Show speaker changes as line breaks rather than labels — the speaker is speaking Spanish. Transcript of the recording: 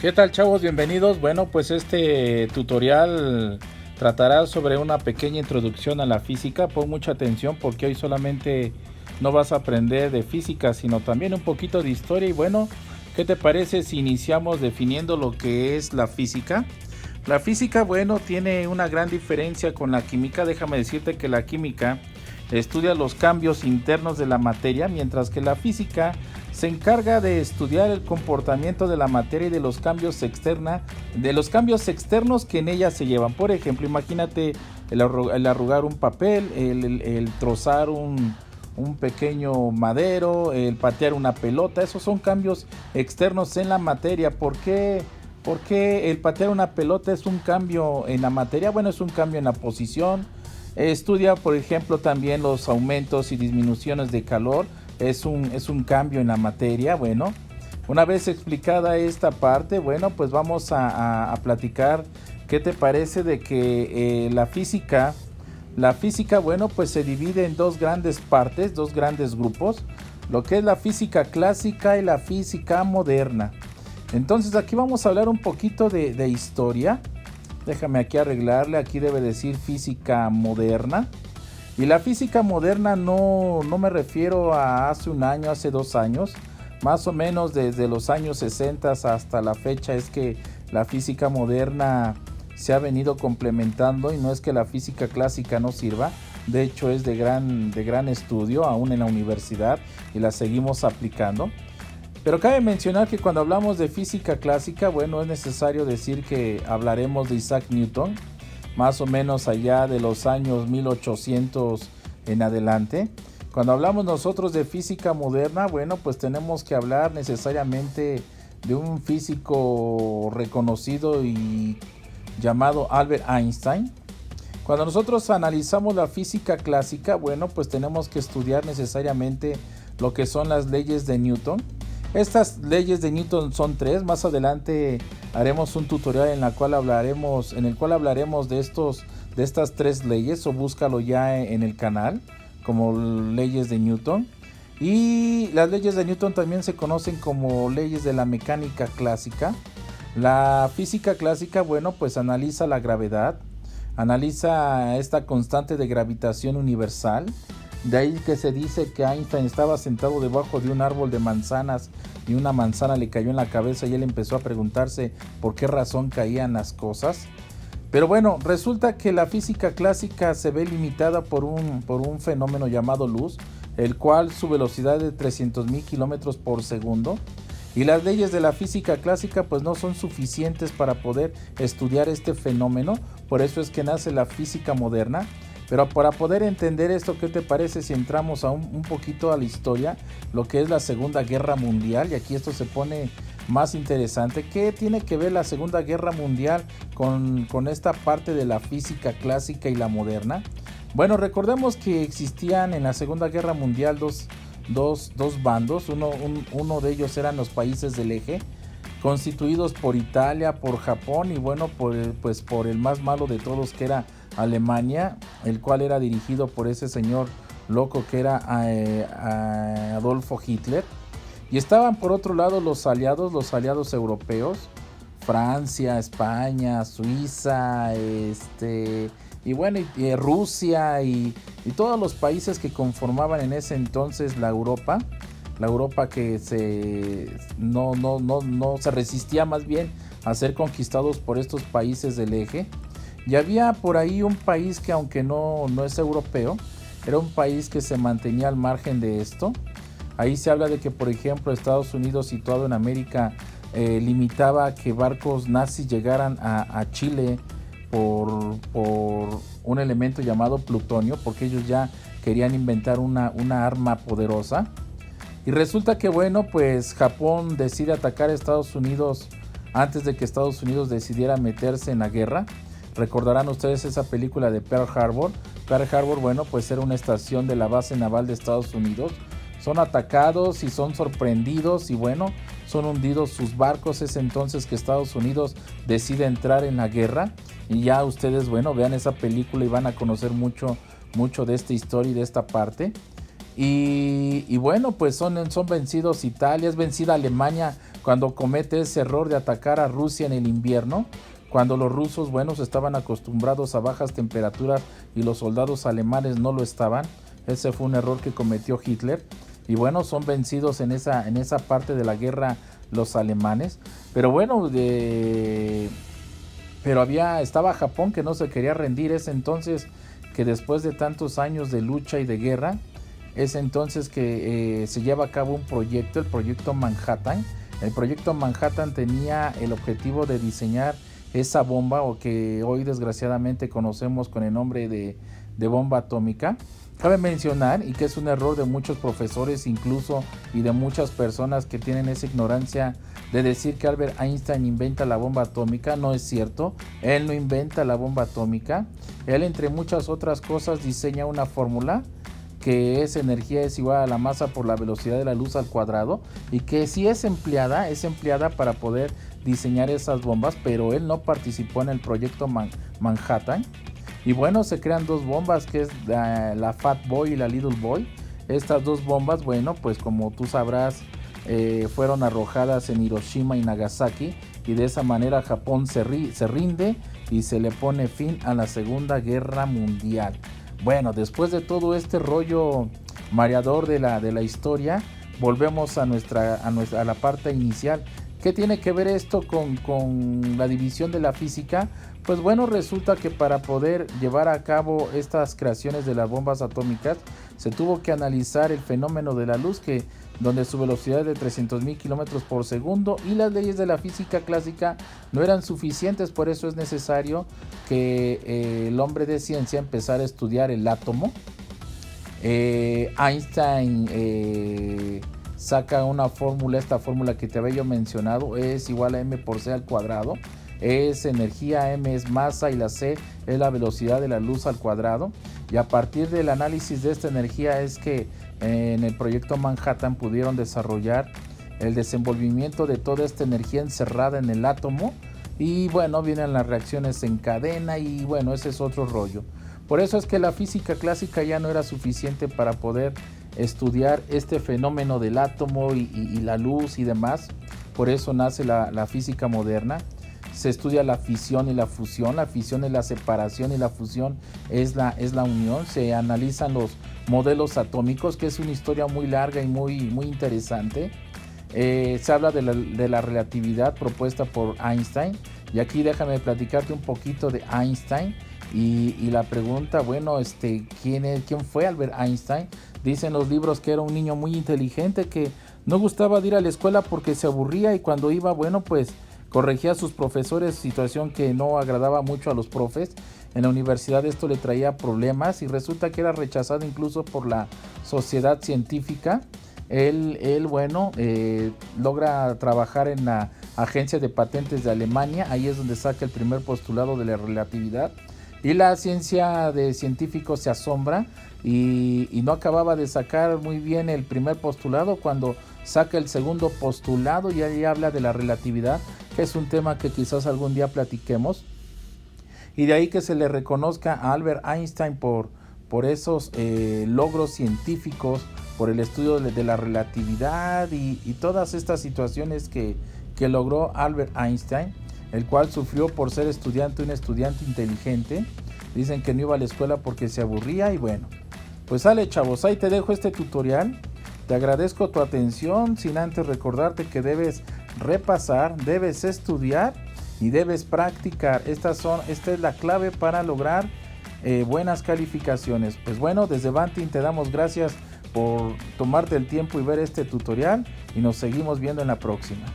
¿Qué tal, chavos? Bienvenidos. Bueno, pues este tutorial tratará sobre una pequeña introducción a la física. Pon mucha atención porque hoy solamente no vas a aprender de física, sino también un poquito de historia. Y bueno, ¿qué te parece si iniciamos definiendo lo que es la física? La física, bueno, tiene una gran diferencia con la química. Déjame decirte que la química estudia los cambios internos de la materia, mientras que la física se encarga de estudiar el comportamiento de la materia y de los cambios externos que en ella se llevan. Por ejemplo, imagínate el arrugar un papel, el trozar un pequeño madero, el patear una pelota. Esos son cambios externos en la materia. ¿Por qué el patear una pelota es un cambio en la materia? Bueno, es un cambio en la posición. Estudia, por ejemplo, también los aumentos y disminuciones de calor. Es un cambio en la materia. Bueno, una vez explicada esta parte, bueno, pues vamos a platicar qué te parece de que la física, bueno, pues se divide en dos grandes partes, dos grandes grupos, lo que es la física clásica y la física moderna. Entonces aquí vamos a hablar un poquito de historia. Déjame aquí arreglarle, aquí debe decir física moderna. Y la física moderna no me refiero a hace un año, hace 2 años. Más o menos desde los años 60 hasta la fecha es que la física moderna se ha venido complementando, y no es que la física clásica no sirva. De hecho es de gran estudio aún en la universidad y la seguimos aplicando. Pero cabe mencionar que cuando hablamos de física clásica, bueno, es necesario decir que hablaremos de Isaac Newton, más o menos allá de los años 1800 en adelante. Cuando hablamos nosotros de física moderna, bueno, pues tenemos que hablar necesariamente de un físico reconocido y llamado Albert Einstein. Cuando nosotros analizamos la física clásica, bueno, pues tenemos que estudiar necesariamente lo que son las leyes de Newton. Estas leyes de Newton son tres. Más adelante haremos un tutorial en el cual hablaremos de estas tres leyes, o búscalo ya en el canal como leyes de Newton. Y las leyes de Newton también se conocen como leyes de la mecánica clásica. La física clásica, bueno, pues analiza la gravedad, analiza esta constante de gravitación universal. De ahí que se dice que Einstein estaba sentado debajo de un árbol de manzanas y una manzana le cayó en la cabeza y él empezó a preguntarse por qué razón caían las cosas. Pero bueno, resulta que la física clásica se ve limitada por un fenómeno llamado luz, el cual su velocidad es de 300,000 kilómetros por segundo. Y las leyes de la física clásica pues no son suficientes para poder estudiar este fenómeno. Por eso es que nace la física moderna. Pero para poder entender esto, ¿qué te parece si entramos a un poquito a la historia? Lo que es la Segunda Guerra Mundial, y aquí esto se pone más interesante. ¿Qué tiene que ver la Segunda Guerra Mundial con esta parte de la física clásica y la moderna? Bueno, recordemos que existían en la Segunda Guerra Mundial dos bandos. Uno de ellos eran los países del eje, constituidos por Italia, por Japón y bueno, por el más malo de todos, que era Alemania, el cual era dirigido por ese señor loco que era Adolfo Hitler. Y estaban por otro lado los aliados europeos, Francia, España, Suiza, y bueno, Rusia y todos los países que conformaban en ese entonces la Europa que no se resistía más bien a ser conquistados por estos países del eje. Y había por ahí un país que, aunque no es europeo, era un país que se mantenía al margen de esto. Ahí se habla de que, por ejemplo, Estados Unidos, situado en América, limitaba que barcos nazis llegaran a Chile por un elemento llamado plutonio, porque ellos ya querían inventar una arma poderosa. Y resulta que, bueno, pues Japón decide atacar a Estados Unidos antes de que Estados Unidos decidiera meterse en la guerra. Recordarán ustedes esa película de Pearl Harbor. Pearl Harbor, bueno, pues era una estación de la base naval de Estados Unidos. Son atacados y son sorprendidos y bueno, son hundidos sus barcos. Es entonces que Estados Unidos decide entrar en la guerra. Y ya ustedes, bueno, vean esa película y van a conocer mucho de esta historia y de esta parte. Y bueno, pues son vencidos Italia, es vencida Alemania cuando comete ese error de atacar a Rusia en el invierno, cuando los rusos, bueno, estaban acostumbrados a bajas temperaturas y los soldados alemanes no lo estaban. Ese fue un error que cometió Hitler. Y bueno, son vencidos en esa parte de la guerra los alemanes. Pero bueno, estaba Japón que no se quería rendir. Es entonces que después de tantos años de lucha y de guerra, es entonces que se lleva a cabo un proyecto, el proyecto Manhattan. El proyecto Manhattan tenía el objetivo de diseñar esa bomba, o que hoy desgraciadamente conocemos con el nombre de bomba atómica. Cabe mencionar, y que es un error de muchos profesores incluso y de muchas personas que tienen esa ignorancia de decir que Albert Einstein inventa la bomba atómica. No es cierto, él no inventa la bomba atómica. Él, entre muchas otras cosas, diseña una fórmula que es energía es igual a la masa por la velocidad de la luz al cuadrado, y que sí es empleada para poder diseñar esas bombas, pero él no participó en el proyecto Manhattan. Y bueno, se crean dos bombas, que es la Fat Boy y la Little Boy. Estas dos bombas, bueno, pues como tú sabrás, fueron arrojadas en Hiroshima y Nagasaki, y de esa manera Japón se rinde y se le pone fin a la Segunda Guerra Mundial. Bueno, después de todo este rollo mareador de la historia, volvemos a la parte inicial. ¿Qué tiene que ver esto con la división de la física? Pues bueno, resulta que para poder llevar a cabo estas creaciones de las bombas atómicas, se tuvo que analizar el fenómeno de la luz, donde su velocidad es de 300.000 kilómetros por segundo, y las leyes de la física clásica no eran suficientes. Por eso es necesario que el hombre de ciencia empezara a estudiar el átomo. Einstein saca una fórmula, esta fórmula que te había yo mencionado, es igual a m por c al cuadrado. Es energía, m es masa y la c es la velocidad de la luz al cuadrado. Y a partir del análisis de esta energía es que en el proyecto Manhattan pudieron desarrollar el desenvolvimiento de toda esta energía encerrada en el átomo. Y bueno, vienen las reacciones en cadena, y bueno, ese es otro rollo. Por eso es que la física clásica ya no era suficiente para poder estudiar este fenómeno del átomo y la luz y demás. Por eso nace la física moderna. Se estudia la fisión y la fusión. La fisión es la separación y la fusión es la unión. Se analizan los modelos atómicos, que es una historia muy larga y muy interesante. Se habla de la relatividad propuesta por Einstein. Y aquí déjame platicarte un poquito de Einstein. Y la pregunta, bueno, ¿quién fue Albert Einstein? Dicen los libros que era un niño muy inteligente, que no gustaba de ir a la escuela porque se aburría, y cuando iba, bueno, pues corregía a sus profesores, situación que no agradaba mucho a los profes. En la universidad esto le traía problemas, y resulta que era rechazado incluso por la sociedad científica. Él bueno, logra trabajar en la agencia de patentes de Alemania. Ahí es donde saca el primer postulado de la relatividad. Y la ciencia de científicos se asombra, y no acababa de sacar muy bien el primer postulado cuando saca el segundo postulado, y ahí habla de la relatividad, que es un tema que quizás algún día platiquemos. Y de ahí que se le reconozca a Albert Einstein por esos logros científicos, por el estudio de la relatividad y todas estas situaciones que logró Albert Einstein, el cual sufrió por ser un estudiante inteligente. Dicen que no iba a la escuela porque se aburría. Y bueno, pues sale, chavos, ahí te dejo este tutorial. Te agradezco tu atención, sin antes recordarte que debes repasar, debes estudiar y debes practicar. Esta es la clave para lograr buenas calificaciones. Pues bueno, desde Banting te damos gracias por tomarte el tiempo y ver este tutorial, y nos seguimos viendo en la próxima.